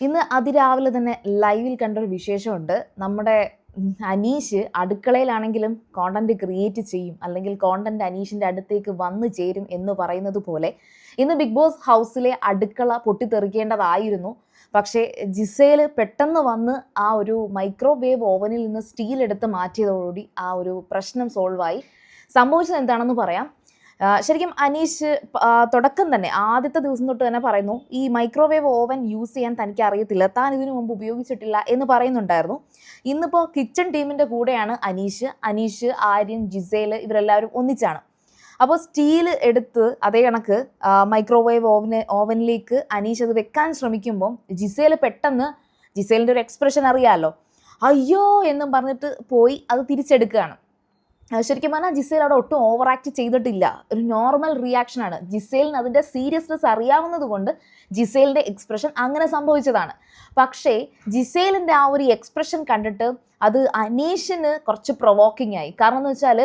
ഇന്ന് അതിരാവിലെ തന്നെ ലൈവിൽ കണ്ടൊരു വിശേഷമുണ്ട്. നമ്മുടെ അനീഷ് അടുക്കളയിലാണെങ്കിലും കോണ്ടന്റ് ക്രിയേറ്റ് ചെയ്യും, അല്ലെങ്കിൽ കോണ്ടന്റ് അനീഷിന്റെ അടുത്തേക്ക് വന്നു ചേരും എന്ന് പറയുന്നത് പോലെ ഇന്ന് ബിഗ് ബോസ് ഹൗസിലെ അടുക്കള പൊട്ടിത്തെറിക്കേണ്ടതായിരുന്നു. പക്ഷേ ജിസേൽ പെട്ടെന്ന് വന്ന് ആ ഒരു മൈക്രോവേവ് ഓവനിൽ നിന്ന് സ്റ്റീൽ എടുത്ത് മാറ്റിയതോടുകൂടി ആ ഒരു പ്രശ്നം സോൾവായി. സംഭവിച്ചത് എന്താണെന്ന് പറയാം. ശരിക്കും അനീഷ് തുടക്കം തന്നെ ആദ്യത്തെ ദിവസം തൊട്ട് തന്നെ പറയുന്നു, ഈ മൈക്രോവേവ് ഓവൻ യൂസ് ചെയ്യാൻ തനിക്ക് അറിയത്തില്ല, താൻ ഇതിനു മുമ്പ് ഉപയോഗിച്ചിട്ടില്ല എന്ന് പറയുന്നുണ്ടായിരുന്നു. ഇന്നിപ്പോൾ കിച്ചൺ ടീമിൻ്റെ കൂടെയാണ് അനീഷ്, ആര്യൻ, ജിസേൽ ഇവരെല്ലാവരും ഒന്നിച്ചാണ്. അപ്പോൾ സ്റ്റീൽ എടുത്ത് അതേ കണക്ക് മൈക്രോവേവ് ഓവനിലേക്ക് അനീഷ് അത് വെക്കാൻ ശ്രമിക്കുമ്പം ജിസേലിൻ്റെ ഒരു എക്സ്പ്രഷൻ അറിയാമല്ലോ, അയ്യോ എന്നും പറഞ്ഞിട്ട് പോയി അത് തിരിച്ചെടുക്കുകയാണ്. ശരിക്കും പറഞ്ഞാൽ ജിസേൽ അവിടെ ഒട്ടും ഓവർ ആക്ട് ചെയ്തിട്ടില്ല, ഒരു നോർമൽ റിയാക്ഷനാണ്. ജിസേലിന് അതിൻ്റെ സീരിയസ്നെസ് അറിയാവുന്നത് കൊണ്ട് ജിസേലിൻ്റെ എക്സ്പ്രഷൻ അങ്ങനെ സംഭവിച്ചതാണ്. പക്ഷേ ജിസേലിൻ്റെ ആ ഒരു എക്സ്പ്രഷൻ കണ്ടിട്ട് അത് അനീഷിന് കുറച്ച് പ്രൊവോക്കിംഗ് ആയി. കാരണം എന്ന് വെച്ചാൽ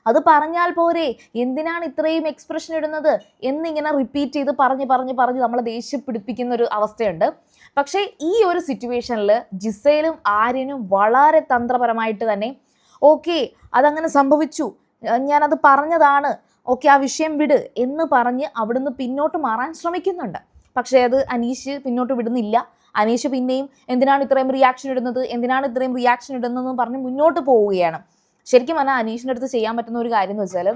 അത് പറഞ്ഞാൽ പോരെ, എന്തിനാണ് ഇത്രയും എക്സ്പ്രഷൻ ഇടുന്നത് എന്നിങ്ങനെ റിപ്പീറ്റ് ചെയ്ത് പറഞ്ഞ് നമ്മളെ ദേഷ്യപ്പിടിപ്പിക്കുന്ന ഒരു അവസ്ഥയുണ്ട്. പക്ഷേ ഈ ഒരു സിറ്റുവേഷനിൽ ജിസേലും ആര്യനും വളരെ തന്ത്രപരമായിട്ട് തന്നെ ഓക്കെ അതങ്ങനെ സംഭവിച്ചു, ഞാനത് പറഞ്ഞതാണ്, ഓക്കെ ആ വിഷയം വിട് എന്ന് പറഞ്ഞ് അവിടുന്ന് പിന്നോട്ട് മാറാൻ ശ്രമിക്കുന്നുണ്ട്. പക്ഷേ അത് അനീഷ് പിന്നോട്ട് വിടുന്നില്ല. അനീഷ് പിന്നെയും എന്തിനാണ് ഇത്രയും റിയാക്ഷൻ ഇടുന്നതെന്ന് പറഞ്ഞ് മുന്നോട്ട് പോവുകയാണ്. ശരിക്കും പറഞ്ഞാൽ അനീഷിൻ്റെ അടുത്ത് ചെയ്യാൻ പറ്റുന്ന ഒരു കാര്യം എന്ന് വെച്ചാൽ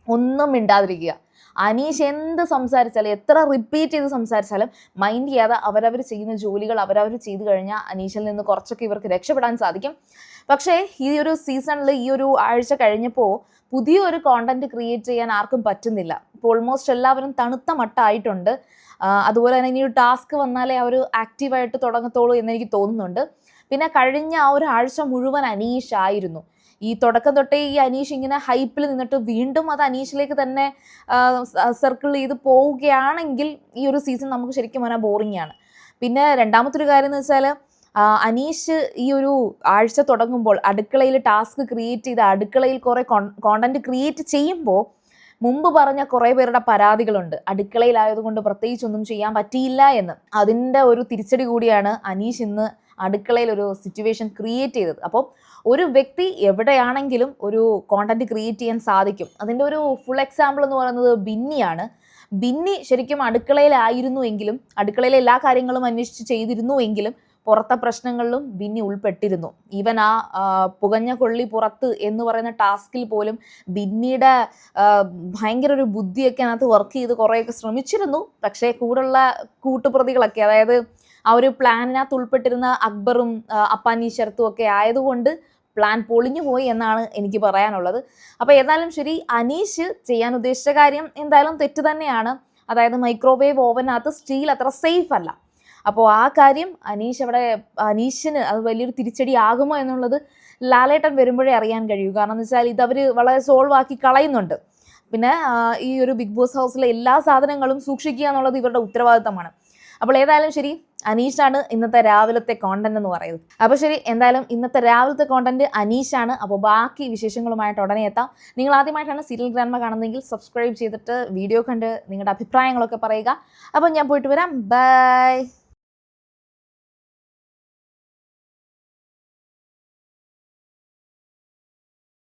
ഒന്നും മിണ്ടാതിരിക്കുക. അനീഷ് എന്ത് സംസാരിച്ചാലും, എത്ര റിപ്പീറ്റ് ചെയ്ത് സംസാരിച്ചാലും മൈൻഡ് ചെയ്യാതെ അവരവർ ചെയ്യുന്ന ജോലികൾ അവരവർ ചെയ്തു കഴിഞ്ഞാൽ അനീഷിൽ നിന്ന് കുറച്ചൊക്കെ ഇവർക്ക് രക്ഷപ്പെടാൻ സാധിക്കും. പക്ഷേ ഈ ഒരു സീസണിൽ ഈ ഒരു ആഴ്ച കഴിഞ്ഞപ്പോൾ പുതിയൊരു കോണ്ടന്റ് ക്രിയേറ്റ് ചെയ്യാൻ ആർക്കും പറ്റുന്നില്ല. ഇപ്പോൾ ഓൾമോസ്റ്റ് എല്ലാവരും തണുത്ത മട്ടായിട്ടുണ്ട്. അതുപോലെ തന്നെ ഇനി ഒരു ടാസ്ക് വന്നാലേ അവർ ആക്റ്റീവായിട്ട് തുടങ്ങത്തുള്ളൂ എന്നെനിക്ക് തോന്നുന്നുണ്ട്. പിന്നെ കഴിഞ്ഞ ആ ഒരു ആഴ്ച മുഴുവൻ അനീഷ് ആയിരുന്നു. ഈ തുടക്കം തൊട്ടേ ഈ അനീഷ് ഇങ്ങനെ ഹൈപ്പിൽ നിന്നിട്ട് വീണ്ടും അത് അനീഷിലേക്ക് തന്നെ സർക്കിൾ ചെയ്ത് പോവുകയാണെങ്കിൽ ഈ ഒരു സീസൺ നമുക്ക് ശരിക്കും പറഞ്ഞാൽ ബോറിംഗ് ആണ്. പിന്നെ രണ്ടാമത്തെ ഒരു കാര്യം എന്ന് വെച്ചാൽ അനീഷ് ഈ ഒരു ആഴ്ച തുടങ്ങുമ്പോൾ അടുക്കളയിൽ ടാസ്ക് ക്രിയേറ്റ് ചെയ്ത് അടുക്കളയിൽ കുറേ കോണ്ടന്റ് ക്രിയേറ്റ് ചെയ്യുമ്പോൾ മുമ്പ് പറഞ്ഞ കുറേ പേരുടെ പരാതികളുണ്ട്, അടുക്കളയിലായതുകൊണ്ട് പ്രത്യേകിച്ചൊന്നും ചെയ്യാൻ പറ്റിയില്ല എന്ന്. അതിൻ്റെ ഒരു തിരിച്ചടി കൂടിയാണ് അനീഷ് ഇന്ന് അടുക്കളയിൽ ഒരു സിറ്റുവേഷൻ ക്രിയേറ്റ് ചെയ്തത്. അപ്പോൾ ഒരു വ്യക്തി എവിടെയാണെങ്കിലും ഒരു കോണ്ടന്റ് ക്രിയേറ്റ് ചെയ്യാൻ സാധിക്കും. അതിൻ്റെ ഒരു ഫുൾ എക്സാമ്പിൾ എന്ന് പറയുന്നത് ബിന്നിയാണ്. ബിന്നി ശരിക്കും അടുക്കളയിലായിരുന്നുവെങ്കിലും, അടുക്കളയിലെ എല്ലാ കാര്യങ്ങളും അന്വേഷിച്ച് ചെയ്തിരുന്നുവെങ്കിലും പുറത്തെ പ്രശ്നങ്ങളിലും ബിന്നി ഉൾപ്പെട്ടിരുന്നു. ഈവൻ ആ പുകഞ്ഞ കൊള്ളി പുറത്ത് എന്ന് പറയുന്ന ടാസ്കിൽ പോലും ബിന്നിയുടെ ഭയങ്കര ഒരു ബുദ്ധിയൊക്കെ അതിനകത്ത് വർക്ക് ചെയ്ത് കുറേയൊക്കെ ശ്രമിച്ചിരുന്നു. പക്ഷേ കൂടുള്ള കൂട്ടുപ്രതികളൊക്കെ, അതായത് ആ ഒരു പ്ലാനിനകത്ത് ഉൾപ്പെട്ടിരുന്ന അക്ബറും അപ്പാനി ശരത്തും ഒക്കെ ആയതുകൊണ്ട് പ്ലാൻ പൊളിഞ്ഞു പോയി എന്നാണ് എനിക്ക് പറയാനുള്ളത്. അപ്പോൾ ഏതായാലും ശരി, അനീഷ് ചെയ്യാൻ ഉദ്ദേശിച്ച കാര്യം എന്തായാലും തെറ്റ് തന്നെയാണ്. അതായത് മൈക്രോവേവ് ഓവനകത്ത് സ്റ്റീൽ അത്ര സേഫ് അല്ല. അപ്പോൾ ആ കാര്യം അനീഷിന് അത് വലിയൊരു തിരിച്ചടി ആകുമോ എന്നുള്ളത് ലാലേട്ടൻ വരുമ്പോഴേ അറിയാൻ കഴിയൂ. കാരണം എന്ന് വെച്ചാൽ ഇതവർ വളരെ സോൾവ് ആക്കി കളയുന്നുണ്ട്. പിന്നെ ഈ ഒരു ബിഗ് ബോസ് ഹൗസിലെ എല്ലാ സാധനങ്ങളും സൂക്ഷിക്കുക എന്നുള്ളത് ഇവരുടെ ഉത്തരവാദിത്തമാണ്. അപ്പോൾ ഏതായാലും ശരി, അനീഷാണ് ഇന്നത്തെ രാവിലത്തെ കോണ്ടന്റ് എന്ന് പറയുന്നത്. അപ്പോൾ ശരി, എന്തായാലും ഇന്നത്തെ രാവിലത്തെ കോണ്ടന്റ് അനീഷാണ്. അപ്പോൾ ബാക്കി വിശേഷങ്ങളുമായിട്ട് ഉടനെ എത്താം. നിങ്ങൾ ആദ്യമായിട്ടാണ് സീരിയൽ ഗ്രാൻഡ്മ കാണുന്നതെങ്കിൽ സബ്സ്ക്രൈബ് ചെയ്തിട്ട് വീഡിയോ കണ്ട് നിങ്ങളുടെ അഭിപ്രായങ്ങളൊക്കെ പറയുക. അപ്പോൾ ഞാൻ പോയിട്ട് വരാം. ബൈ.